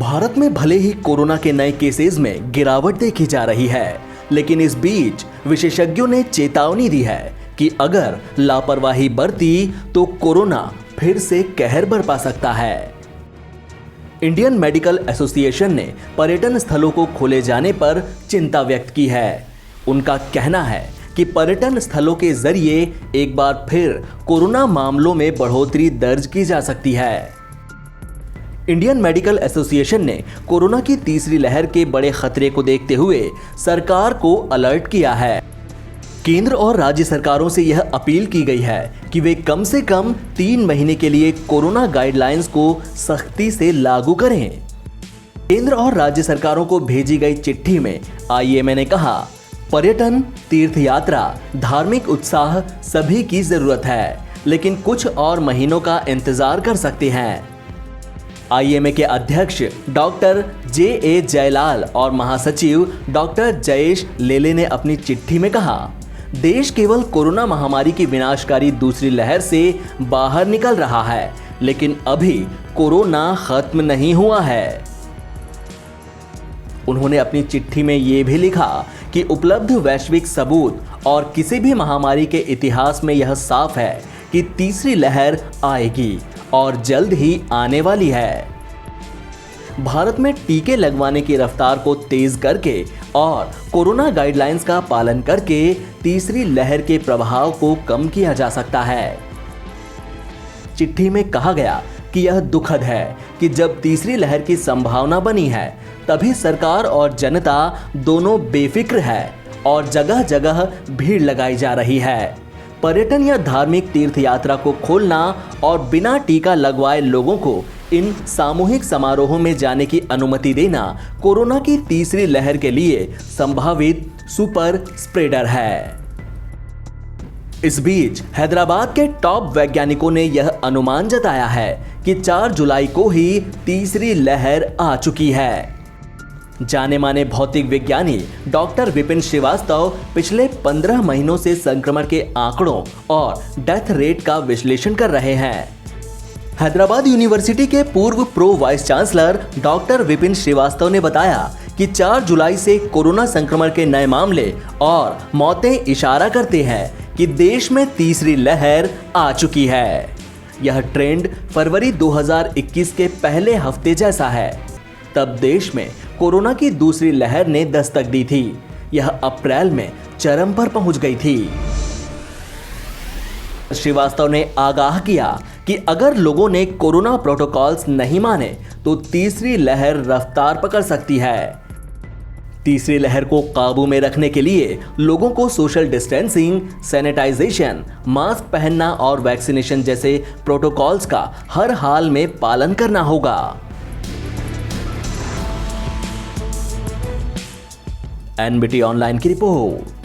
भारत में भले ही कोरोना के नए केसेस में गिरावट देखी जा रही है, लेकिन इस बीच विशेषज्ञों ने चेतावनी दी है कि अगर लापरवाही बरती तो कोरोना फिर से कहर बरपा सकता है। इंडियन मेडिकल एसोसिएशन ने पर्यटन स्थलों को खोले जाने पर चिंता व्यक्त की है। उनका कहना है कि पर्यटन स्थलों के जरिए एक बार फिर कोरोना मामलों में बढ़ोतरी दर्ज की जा सकती है। इंडियन मेडिकल एसोसिएशन ने कोरोना की तीसरी लहर के बड़े खतरे को देखते हुए सरकार को अलर्ट किया है। केंद्र और राज्य सरकारों से यह अपील की गई है कि वे कम से कम 3 महीने के लिए कोरोना गाइडलाइंस को सख्ती से लागू करें। केंद्र और राज्य सरकारों को भेजी गई चिट्ठी में आईएमए ने कहा, पर्यटन, तीर्थ यात्रा, धार्मिक उत्साह सभी की जरूरत है, लेकिन कुछ और महीनों का इंतजार कर सकते हैं। आईएमए के अध्यक्ष डॉक्टर जे जयलाल और महासचिव डॉक्टर जयेश लेले ने अपनी चिट्ठी में कहा, देश केवल कोरोना महामारी की विनाशकारी दूसरी लहर से बाहर निकल रहा है, लेकिन अभी कोरोना खत्म नहीं हुआ है। उन्होंने अपनी चिट्ठी में यह भी लिखा कि उपलब्ध वैश्विक सबूत और किसी भी महामारी के इतिहास में यह साफ है कि तीसरी लहर आएगी और जल्द ही आने वाली है। भारत में टीके लगवाने की रफ्तार को तेज करके और कोरोना गाइडलाइंस का पालन करके तीसरी लहर के प्रभाव को कम किया जा सकता है। चिट्ठी में कहा गया कि यह दुखद है कि जब तीसरी लहर की संभावना बनी है, तभी सरकार और जनता दोनों बेफिक्र है और जगह जगह भीड़ लगाई जा रही है। पर्यटन या धार्मिक तीर्थ यात्रा को खोलना और बिना टीका लगवाए लोगों को इन सामूहिक समारोहों में जाने की अनुमति देना कोरोना की तीसरी लहर के लिए संभावित सुपर स्प्रेडर है। इस बीच हैदराबाद के टॉप वैज्ञानिकों ने यह अनुमान जताया है कि 4 जुलाई को ही तीसरी लहर आ चुकी है। जाने माने भौतिक विज्ञानी डॉक्टर विपिन श्रीवास्तव पिछले 15 महीनों से संक्रमण के आंकड़ों और डेथ रेट का विश्लेषण कर रहे हैं। हैदराबाद यूनिवर्सिटी के पूर्व pro vice chancellor doctor Vipin Shrivastava ने बताया कि 4 जुलाई से कोरोना संक्रमण के नए मामले और मौतें इशारा करते हैं कि देश में तीसरी लहर आ चुकी है। यह ट्रेंड फरवरी 2021 के पहले हफ्ते जैसा है। तब देश में कोरोना की दूसरी लहर ने दस्तक दी थी। यह अप्रैल में चरम पर पहुंच गई थी। श्रीवास्तव ने आगाह किया कि अगर लोगों ने कोरोना प्रोटोकॉल्स नहीं माने तो तीसरी लहर रफ्तार पकड़ सकती है। तीसरी लहर को काबू में रखने के लिए लोगों को सोशल डिस्टेंसिंग, सैनिटाइजेशन, मास्क पहनना और वैक्सीनेशन जैसे प्रोटोकॉल्स का हर हाल में पालन करना होगा। एनबीटी ऑनलाइन की रिपोर्ट।